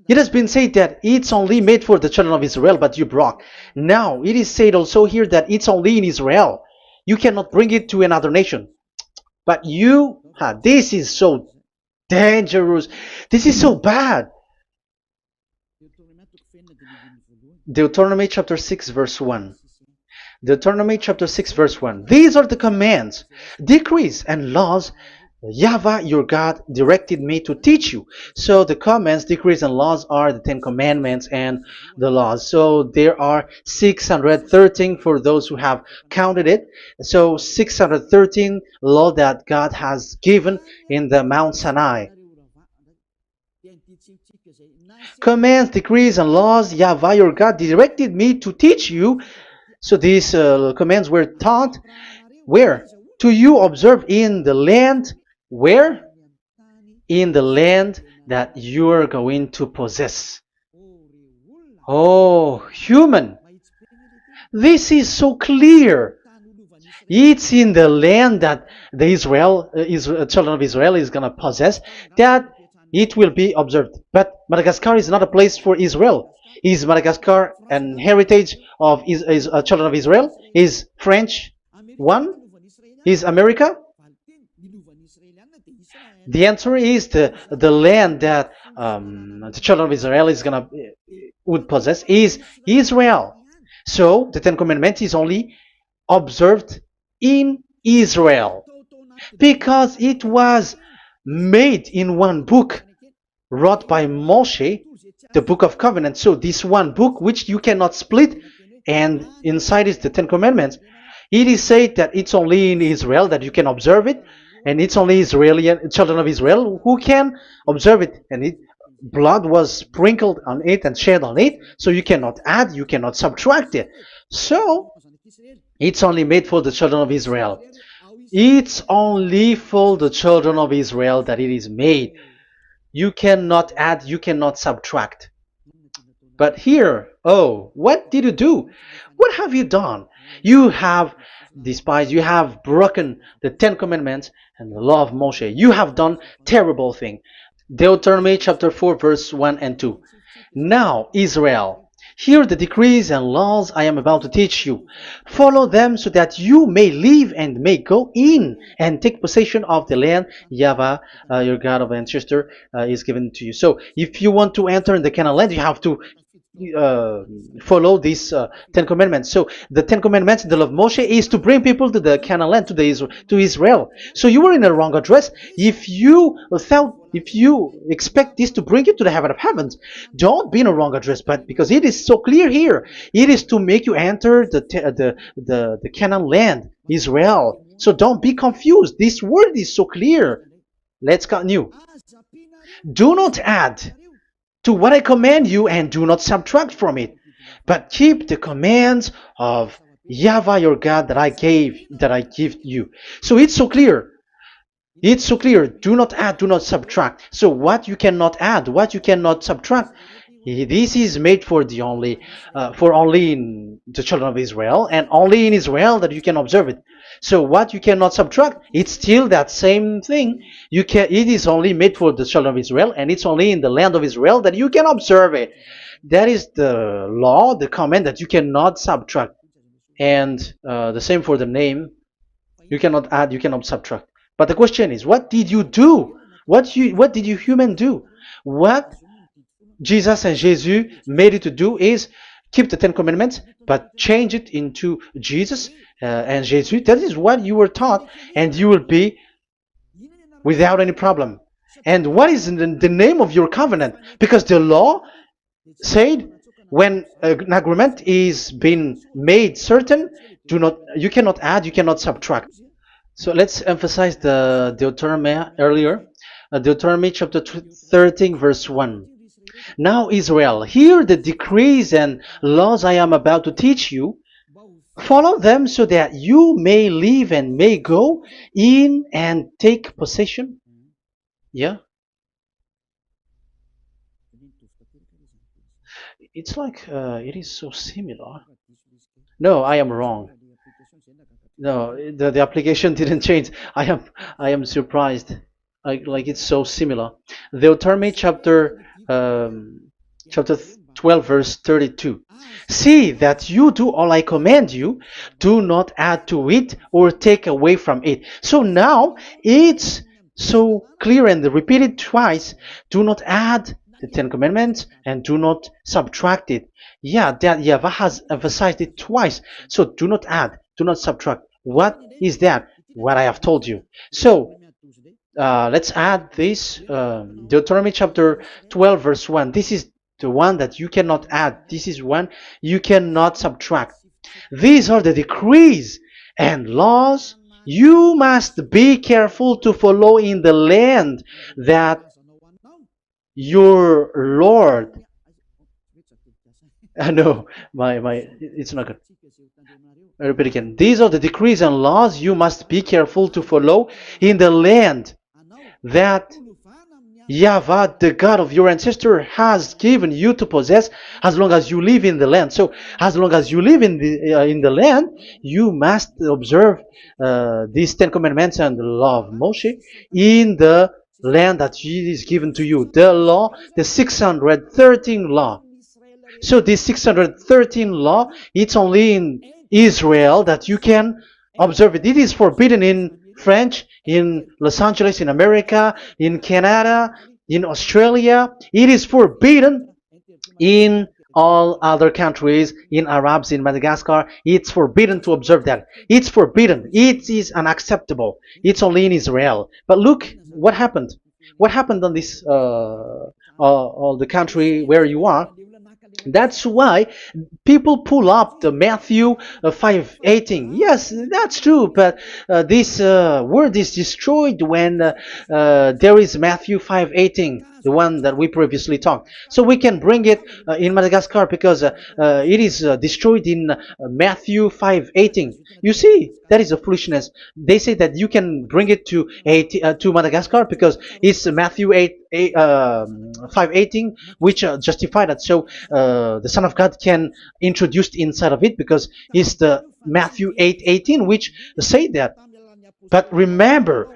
It has been said that it's only made for the children of Israel, but you broke. Now, it is said also here that it's only in Israel. You cannot bring it to another nation. But this is so dangerous. This is so bad. Deuteronomy chapter 6 verse 1. Deuteronomy chapter 6 verse 1. These are the commands, decrees, and laws YAHVAH your God directed me to teach you. So the commands, decrees, and laws are the Ten Commandments and the laws. So there are 613 for those who have counted it. So 613 law that God has given in the Mount Sinai. Commands, decrees, and laws YAHVAH your God directed me to teach you. So these commands were taught where? To you observe in the land. Where? In the land that you are going to possess. Oh, human. This is so clear. It's in the land that the children of Israel is going to possess, that it will be observed. But Madagascar is not a place for Israel. Is Madagascar an heritage of children of Israel? Is French one? Is America? The answer is the land that the children of Israel would possess is Israel. So the Ten Commandments is only observed in Israel, because it was made in one book wrote by Moshe, the Book of Covenant. So this one book, which you cannot split, and inside is the Ten Commandments. It is said that it's only in Israel that you can observe it, and it's only children of Israel who can observe it. And blood was sprinkled on it and shed on it, so you cannot add, you cannot subtract it. So it's only made for the children of Israel. It's only for the children of Israel that it is made. You cannot add, you cannot subtract. But here, what did you do? What have you done? You have despised, you have broken the Ten Commandments and the law of Moshe. You have done terrible thing. Deuteronomy chapter 4 verse 1 and 2. Now, Israel, hear the decrees and laws I am about to teach you. Follow them so that you may live and may go in and take possession of the land YAHVAH, your God of ancestor, is given to you. So if you want to enter in the Canaan land, you have to uh, follow these Ten Commandments. So the Ten Commandments, the law of Moshe, is to bring people to the Canaan land, to Israel. So you were in the wrong address. If you expect this to bring you to the heaven of heavens, don't be in a wrong address. But because it is so clear here, it is to make you enter the Canaan land, Israel. So don't be confused. This word is so clear. Let's continue. Do not add to what I command you, and do not subtract from it, but keep the commands of YAHVAH your God that I give you. So it's so clear. It's so clear. Do not add, do not subtract. So what you cannot add, what you cannot subtract, this is made for only in the children of Israel, and only in Israel that you can observe it. So what you cannot subtract, it's still that same thing. It is only made for the children of Israel, and it's only in the land of Israel that you can observe it. That is the law, the command that you cannot subtract. And the same for the name. You cannot add, you cannot subtract. But the question is, what did you do? What did you human do? What Jesus and Jesus made you to do is keep the Ten Commandments, but change it into Jesus and Jesus. That is what you were taught, and you will be without any problem. And what is the name of your covenant? Because the law said when an agreement is being made certain, you cannot add, you cannot subtract. So let's emphasize the Deuteronomy earlier. Deuteronomy chapter 13 verse 1. Now Israel, hear the decrees and laws I am about to teach you. Follow them so that you may live and may go in and take possession. Yeah. It's like it is so similar. No, I am wrong. No, the application didn't change. I am surprised. Like it's so similar. Deuteronomy chapter 12 verse 32. See that you do all I command you. Do not add to it or take away from it. So now it's so clear and repeated twice. Do not add the Ten Commandments and do not subtract it. Yeah, that YAHVAH has emphasized it twice. So do not add, do not subtract. What is that? What I have told you. So let's add this Deuteronomy chapter 12 verse 1. This is the one that you cannot add. This is one you cannot subtract. These are the decrees and laws you must be careful to follow in the land that your Lord. No, it's not good. I repeat again. These are the decrees and laws you must be careful to follow in the land that YAHVAH, the God of your ancestor, has given you to possess as long as you live in the land. So, as long as you live in the land, you must observe these Ten Commandments and the law of Moshe in the land that is given to you. The law, the 613 law. So this 613 law, it's only in Israel that you can observe it. It is forbidden in French, in Los Angeles, in America, in Canada, in Australia. It is forbidden in all other countries, in Arabs, in Madagascar. It's forbidden to observe that. It's forbidden. It is unacceptable. It's only in Israel. But look what happened. What happened on this, the country where you are? That's why people pull up the Matthew 5:18. Yes, that's true, but this word is destroyed when there is Matthew 5:18, the one that we previously talked. So we can bring it in Madagascar because it is destroyed in Matthew 5:18. You see, that is a foolishness. They say that you can bring it to Madagascar because it's Matthew 5:18, which justify that. So the Son of God can introduce inside of it because it's the Matthew 8:18 which say that. But remember,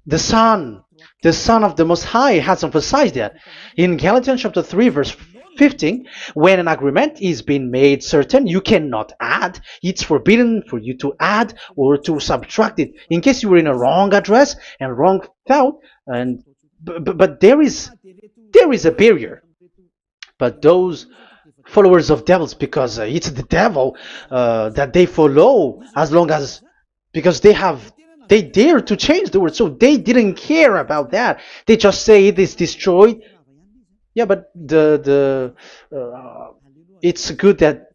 the Son of the Most High has emphasized that in Galatians chapter 3 verse 15, when an agreement is being made certain, you cannot add. It's forbidden for you to add or to subtract it. In case you were in a wrong address and wrong thought, but there is a barrier. But those followers of devils because it's the devil that they follow, as long as, because they dare to change the word, so they didn't care about that. They just say it is destroyed. Yeah, but it's good that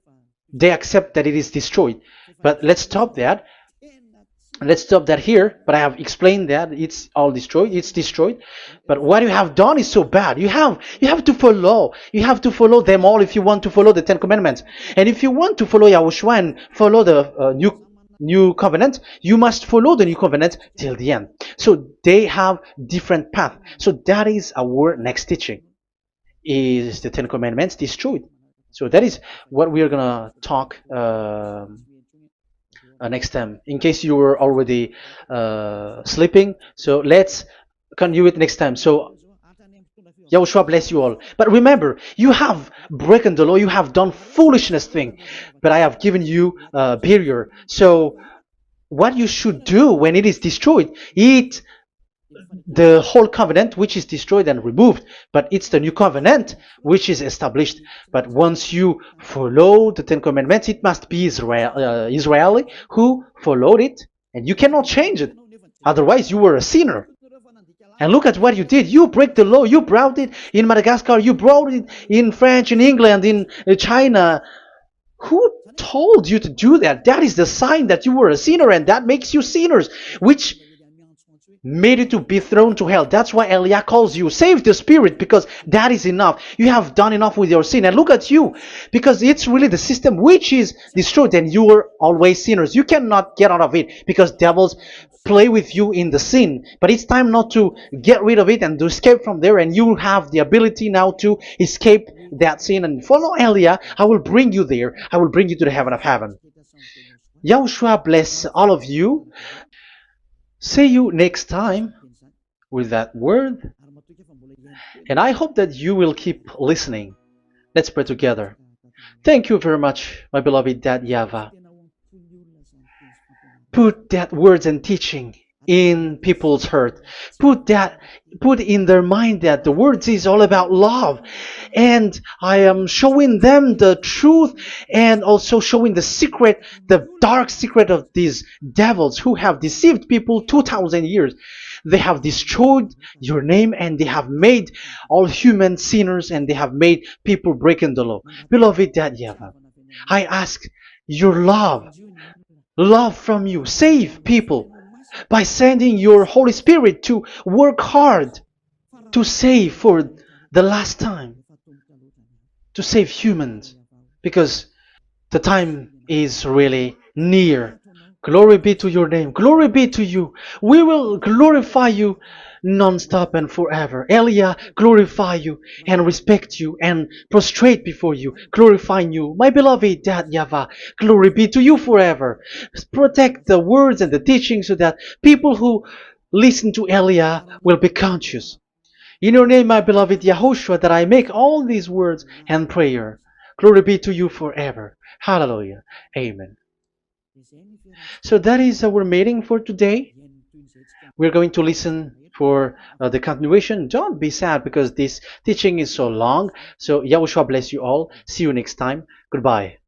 they accept that it is destroyed. But let's stop that here. But I have explained that it's all destroyed. It's destroyed. But what you have done is so bad. You have to follow. You have to follow them all if you want to follow the Ten Commandments. And if you want to follow Yahushua and follow the new covenant, you must follow the new covenant till the end. So they have different path. So that is our next teaching. Is the Ten Commandments destroyed? So that is what we are gonna talk next time, in case you were already sleeping. So let's continue it next time. So Yahushua bless you all. But remember, you have broken the law, you have done foolishness thing, but I have given you a barrier. So what you should do when it is destroyed, it the whole covenant which is destroyed and removed, but it's the new covenant which is established. But once you follow the Ten Commandments, it must be Israeli who followed it, and you cannot change it, otherwise you were a sinner. And look at what you did. You break the law. You brought it in Madagascar, you brought it in France, in England, in China. Who told you to do that? That is the sign that you were a sinner, and that makes you sinners, which made you to be thrown to hell. That's why Elia calls you, save the spirit, because that is enough. You have done enough with your sin. And look at you, because it's really the system which is destroyed, and you were always sinners. You cannot get out of it because devils play with you in the sin. But it's time not to get rid of it and to escape from there, and you have the ability now to escape that sin and follow Elia. I will bring you there. I will bring you to the heaven of heaven. Yahushua bless all of you. See you next time with that word. And I hope that you will keep listening. Let's pray together. Thank you very much, my beloved Dad YAHVAH. Put that words and teaching in people's heart. Put in their mind that the words is all about love. And I am showing them the truth, and also showing the secret, the dark secret of these devils who have deceived people 2,000 years. They have destroyed your name, and they have made all human sinners, and they have made people breaking the law. Beloved Dad YAHVAH, I ask your love from you. Save people by sending your Holy Spirit to work hard to save for the last time, to save humans, because the time is really near. Glory be to your name. Glory be to you. We will glorify you non-stop and forever. Elia, glorify you and respect you and prostrate before you, glorifying you. My beloved Dad YAHVAH, glory be to you forever. Protect the words and the teaching so that people who listen to Elia will be conscious. In your name, my beloved YAHOSHUAH, that I make all these words and prayer. Glory be to you forever. Hallelujah. Amen. So that is our meeting for today. We're going to listen for the continuation. Don't be sad because this teaching is so long. So Yahushua bless you all. See you next time. Goodbye.